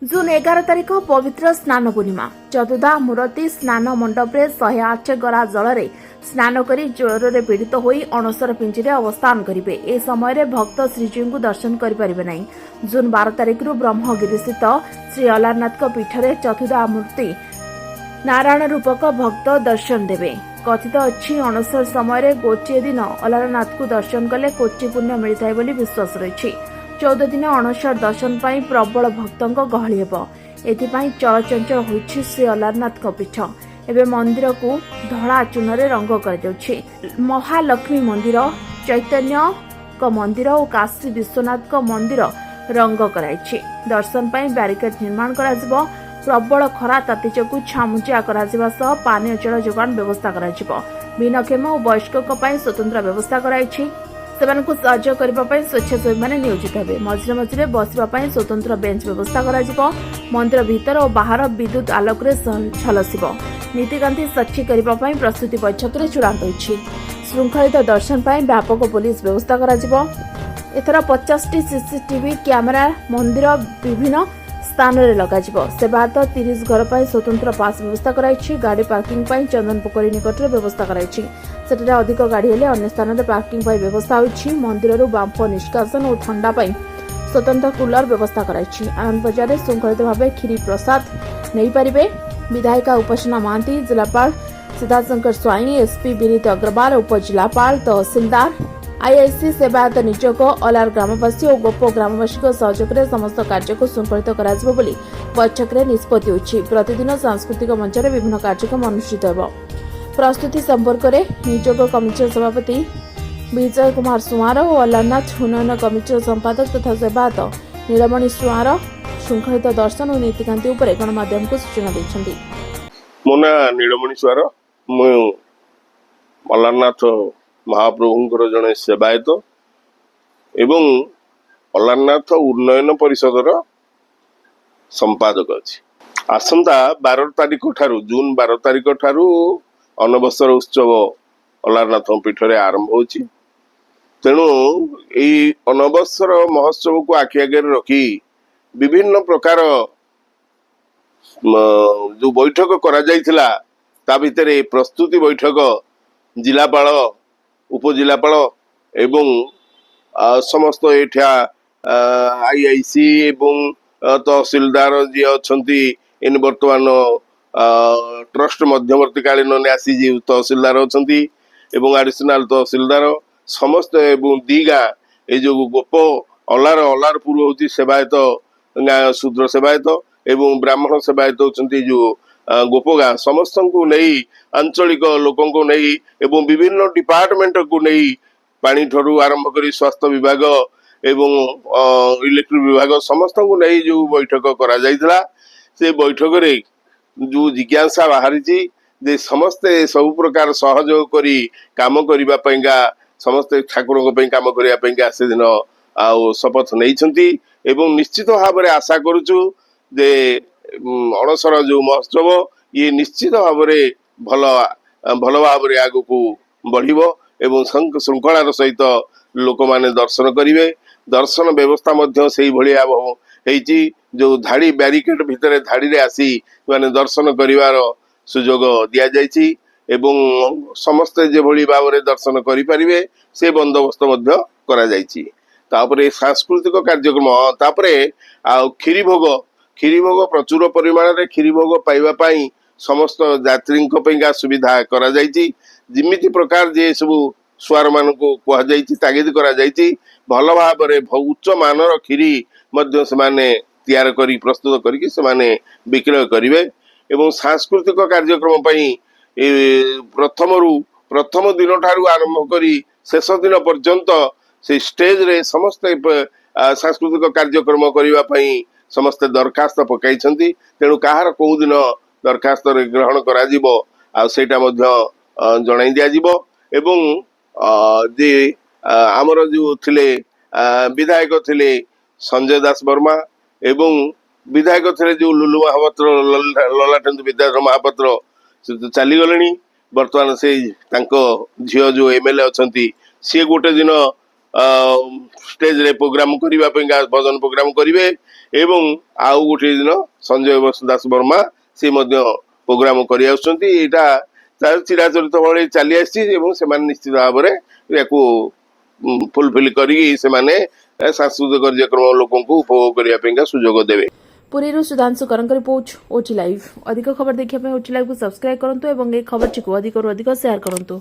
जून 11 तारिख पवित्र स्नान पूर्णिमा चतुर्धा मूर्ति स्नान मंडप 108 गरा जल स्नान करी ज्वर में पीड़ित होई अणसर पिंजरे अवस्थान करेंगे। ए समय भक्त श्रीजी को दर्शन करें नहीं। जून 12 तारिख ब्रह्मगिरी स्थित श्री अलारनाथ पीठ में चतुर्धा मूर्ति नारायण रूपक भक्त दर्शन देवे। कथित अच्छी अणसर समय गोटे दिन अलारनाथ को दर्शन कले कोटी पुण्य मिलता है विश्वास रही। 14 दिन अणसर दर्शन पाई प्रबल भक्तों गहली हेब। एथिपाई चलचंचल होइछि श्री अलारनाथ पीठ। एवं मंदिर को धड़ा चून रंग कर महालक्ष्मी मंदिर, चैतन्य मंदिर और काशी विश्वनाथ मंदिर रंग कराइछि। दर्शन पाई बैरिकेड निर्माण करा जिवो। प्रबल खरा ताती जोगु छामुचिया करा जिवा सह पानी जल जोगान व्यवस्था करा जिवो। भिन्नक्षम और वयस्कों पाई स्वतंत्र व्यवस्था कराइछि। सेमानकु साहाय्य करबा पई स्वेच्छासेवी माने नियोजित हेबे। मझिरे मझिरे बसिबा पई स्वतंत्र बेंच व्यवस्था करा जिवो। मंदिर भीतर और बाहर विद्युत आलोक रे झलसिबो। नीतिकांति साक्षी करबा पई प्रस्तुति बैठक रे चूड़ांत होइछि। श्रृंखलित दर्शन पई व्यापक पुलिस व्यवस्था करा जिवो। एथरा 50 टी सीसीटीवी कैमेरा मंदिर विभिन्न स्थान रे लगा जिवो। सेवायत 30 घर पर स्वतंत्र पास व्यवस्था कराइछि। गाड़ी पार्किंग पर चंदन पोखरी निकट रे व्यवस्था कराइछि। सेठारे अधिक गाड़ी हेले अन्य स्थान रे पार्किंग पर व्यवस्था होइछि। मंदिर रो बांफ निष्कासन और ठंडा पर स्वतंत्र कूलर व्यवस्था कराइछि। आनंद बाजार रे श्रृंखलित भाव खीरी प्रसाद नहीं पारिबे। विधायिका उपासना महांती, जिलापाल सिद्धाशंकर स्वाई, एसपी विनीत अग्रवाल, उपजिलापाल, तहसीलदार, आईआईसी सेवायत निजोग, अलार ग्रामवासी और गोप ग्रामवासी सहयोग में समस्त कार्य को श्रृंखलित कराजिबो बोली बैठक में निष्पत्ति होछि। प्रतिदिन सांस्कृतिक मंच में विभिन्न कार्यक्रम अनुष्ठित हेबो। प्रस्तुति संपर्क में निजोग कमिटी सभापति विजय कुमार सुआर और अलारनाथ उन्नयन कमिटी संपादक तथा सेवायत नीलमणि सुआर श्रृंखलित दर्शन और नीतिकांति उपर गणमाध्यम को सूचना दैछन्ति। मो ना नीलमणि सुआर, मु अलारनाथ महाप्रभुंकर जड़े सेवायत एवं अलारनाथ उन्नयन परिषदर संपादक अच्छी। आसंता 12 तारिख ठारू जून 12 तारिख ठारू अनवसर उत्सव अलारनाथ पीठ में आरंभ होची। तेणु यही अनवसर महोत्सव को आखि आगे रखी विभिन्न प्रकार जो बैठक करा जाइथिला ता भितरे प्रस्तुति बैठक जिलापाल, उपजिलापाल एवं समस्त एठा आईआईसी एवं तहसीलदार जी अच्छी इन बर्तमान ट्रस्ट मध्यवर्तीकालीन न्यासी तहसीलदार अच्छी एवं एडिशनल तहसीलदार समस्त एवं दीगा ये जो गोप अलारपुर होती सेवायत शूद्र सेवायत एवं ब्राह्मण सेवायत होती जो गोप गाँ समस्त को नहीं आंचलिक लोकों को नहीं एवं विभिन्न डिपार्टमेंट को नहीं पानी ठरू आरंभ कर स्वास्थ्य विभाग एवं इलेक्ट्रिक विभाग समस्त को नहीं जो बैठक करा जाइथिला से बैठक रे जो जिज्ञासा बाहरी जे समस्ते सब प्रकार सहयोग करी काम करिबा पैंगा समस्ते ठाकुर काम करिया पैंगा से दिन आ शपथ नहीं एवं निश्चित भाव में आशा करूचु जे अणसर जो महोत्सव ये निश्चित भाव में भल भाव में आग को बढ़िबो एवं श्रृंखलार सहित लोक माने दर्शन करिवे। दर्शन व्यवस्था मध्य से भलिया होईची जो धाड़ी बैरिकेड भितर धाड़ी रे आसी माने दर्शन करिवार सुजोग दिया जायछि एवं समस्त जे भली भाव में दर्शन करि परिवे से बंदोबस्त मध्य करा जायछि। तापरे सांस्कृतिक कार्यक्रम तापरे खीरी भोग प्रचुर परिमाण रे खीरी भोग पाइबा पाई समस्त यात्री सुविधा करा जायछि। जिमिति प्रकार जे सब सुआर मान को कह जायछि तागिद करा जायछि भल भाव में उच्च मानर खीरी मध्य से माने तैयार करी प्रस्तुत करके से माने विक्रय करिवे एवं सांस्कृतिक कार्यक्रम पई प्रथम दिन ठारू आरंभ करी शेष दिन पर्यंत से स्टेज रे समस्त सांस्कृतिक कार्यक्रम करिवा पई समस्त दरखास्त पकाई छंती। तेणु कहार को दिन दरखास्त ग्रहण करा जिवो आ सेटा मध्य जणाई दिया जिवो एवं जे आमर जो थिले विधायक थिले संजय दास वर्मा एवं विधायक थे जो लुलु महापात्र ललाटेन्दु विद्याधर महापात्र से तो चली गले। बर्तमान से झील जो एमएलए अच्छा सी गोटे दिन स्टेज रे प्रोग्राम करबा पेंगा भजन प्रोग्राम करिवे एवं आउ गोटे दिन संजय दास वर्मा से मध्य प्रोग्राम करि आउछंती एटा तार चिराचरित भाव चली आसी निश्चित भाव में फुलफिल करी सांस्कृतिक कार्यक्रम लोक उपभोग करने सुजोग देवे। पुरीରୁ ସୁଧାଂଶୁ କରଙ୍କ ରିପୋର୍ଟ ଓଟି ଲାଇଭ୍। ଅଧିକ ଖବର ଦେଖିବା ପାଇଁ ଓଟି ଲାଇଭ୍ କୁ ସବସ୍କ୍ରାଇब କରନ୍ତୁ ଏବଂ ଏହି ଖବରଟିକୁ ଅଧିକରୁ ଅଧିକ ସେୟାର କରନ୍ତୁ।